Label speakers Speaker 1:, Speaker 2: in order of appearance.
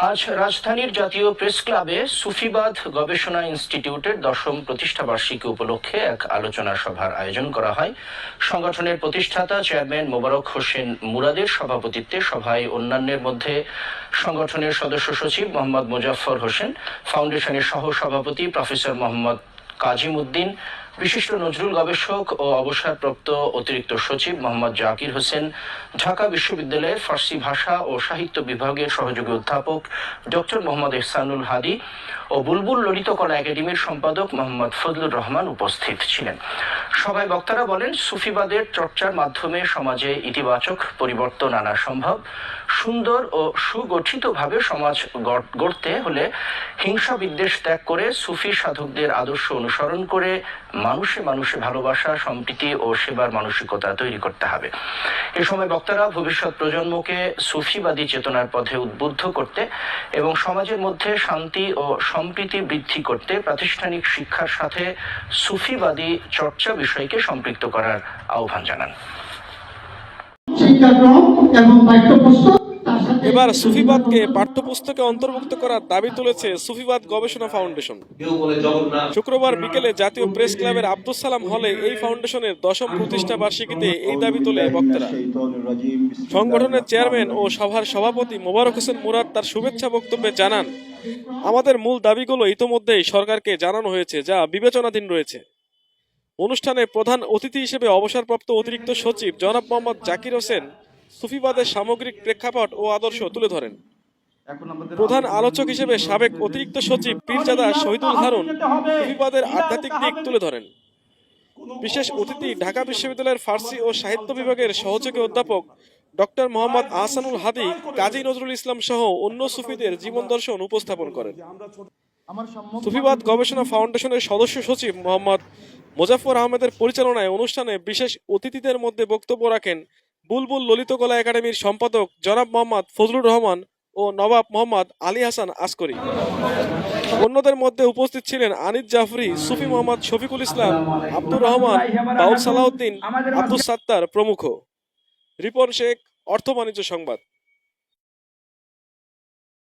Speaker 1: আজ রাজধানীর জাতীয় প্রেস ক্লাবে সুফিবাদ গবেষণা ইনস্টিটিউটের 10ম প্রতিষ্ঠাবার্ষিকী উপলক্ষে এক আলোচনা সভার আয়োজন করা হয়। সংগঠনের প্রতিষ্ঠাতা চেয়ারম্যান মোবারক হোসেন মুরাদের সভাপতিত্বে সভায় অন্যান্যের মধ্যে সংগঠনের সদস্য সচিব মোহাম্মদ মোজাফফর হোসেন, ফাউন্ডেশনের সহ সভাপতি প্রফেসর মোহাম্মদ কাজিম উদ্দিন, বিশিষ্ট নজরুল গবেষক ও অবসরপ্রাপ্ত অতিরিক্ত সচিব মোহাম্মদ জাকির হোসেন, ঢাকা বিশ্ববিদ্যালয়ের ফার্সি ভাষা ও সাহিত্য বিভাগের সহযোগী অধ্যাপক ডক্টর মোহাম্মদ ইহসানুল হাদি ও বুলবুল ললিত কলা একাডেমির সম্পাদক মোহাম্মদ ফজলুর রহমান উপস্থিত ছিলেন। সভায় বক্তারা বলেন, সুফিবাদের চর্চার মাধ্যমে সমাজে ইতিবাচক পরিবর্তন আনা সম্ভব। সুন্দর ও সুগঠিতভাবে সমাজ গড়তে হলে হিংসা বিদ্বেষ ত্যাগ করে সুফি সাধকদের আদর্শ অনুসরণ করে মানুষে মানুষে ভালোবাসা, সম্প্রীতি ও সেবার মানসিকতা তৈরি করতে হবে। এ সময় বক্তারা ভবিষ্যৎ প্রজন্মকে সুফিবাদী চেতনার পথে উদ্বুদ্ধ করতে এবং সমাজের মধ্যে শান্তি ও সম্প্রীতি বৃদ্ধি করতে প্রাতিষ্ঠানিক শিক্ষার সাথে সুফিবাদী চর্চা বিষয়কে সম্পৃক্ত করার আহ্বান জানান।
Speaker 2: এবার সুফিবাদকে পাঠ্যপুস্তকে অন্তর্ভুক্ত করার দাবি তুলেছে সুফিবাদ গবেষণা ফাউন্ডেশন। শুক্রবার বিকেলে জাতীয় প্রেস ক্লাবের আব্দুস সালাম হলে এই ফাউন্ডেশনের 10ম প্রতিষ্ঠা বার্ষিকীতে এই দাবি তোলে বক্তারা। সংগঠনের চেয়ারম্যান ও সভার সভাপতি মোবারক হোসেন মুরাদ তার শুভেচ্ছা বক্তব্যে জানান, আমাদের মূল দাবিগুলো ইতোমধ্যেই সরকারকে জানানো হয়েছে, যা বিবেচনাধীন রয়েছে। অনুষ্ঠানে প্রধান অতিথি হিসেবে অবসরপ্রাপ্ত অতিরিক্ত সচিব জনাব মোহাম্মদ জাকির হোসেন সুফিবাদের সামগ্রিক প্রেক্ষাপট ও আদর্শ তুলে ধরেন। প্রধান আলোচক হিসেবে সাবেক অতিরিক্ত সচিব পীরজাদা শহীদুল হারুন সুফিবাদের আধ্যাত্মিক দিক তুলে ধরেন। বিশেষ অতিথি ঢাকা বিশ্ববিদ্যালয়ের ফার্সি ও সাহিত্য বিভাগের সহযোগী অধ্যাপক ডক্টর মোহাম্মদ আহসানুল হাদি কাজী নজরুল ইসলাম সহ অন্য সুফিদের জীবন দর্শন উপস্থাপন করেন। সুফিবাদ গবেষণা ফাউন্ডেশনের সদস্য সচিব মোহাম্মদ মোজাফফর আহমেদের পরিচালনায় অনুষ্ঠানে বিশেষ অতিথিদের মধ্যে বক্তব্য রাখেন বুলবুল ললিত কলা একাডেমির সম্পাদক জনাব মোহাম্মদ ফজলুর রহমান ও নবাব মোহাম্মদ আলী হাসান আসকরি। অন্যদের মধ্যে উপস্থিত ছিলেন আনিস জাফরি, সুফি মোহাম্মদ শফিকুল ইসলাম, আব্দুর রহমান, বাউল সালাউদ্দিন, আব্দুস সাত্তার প্রমুখ। রিপন শেখ, অর্থ বাণিজ্য সংবাদ।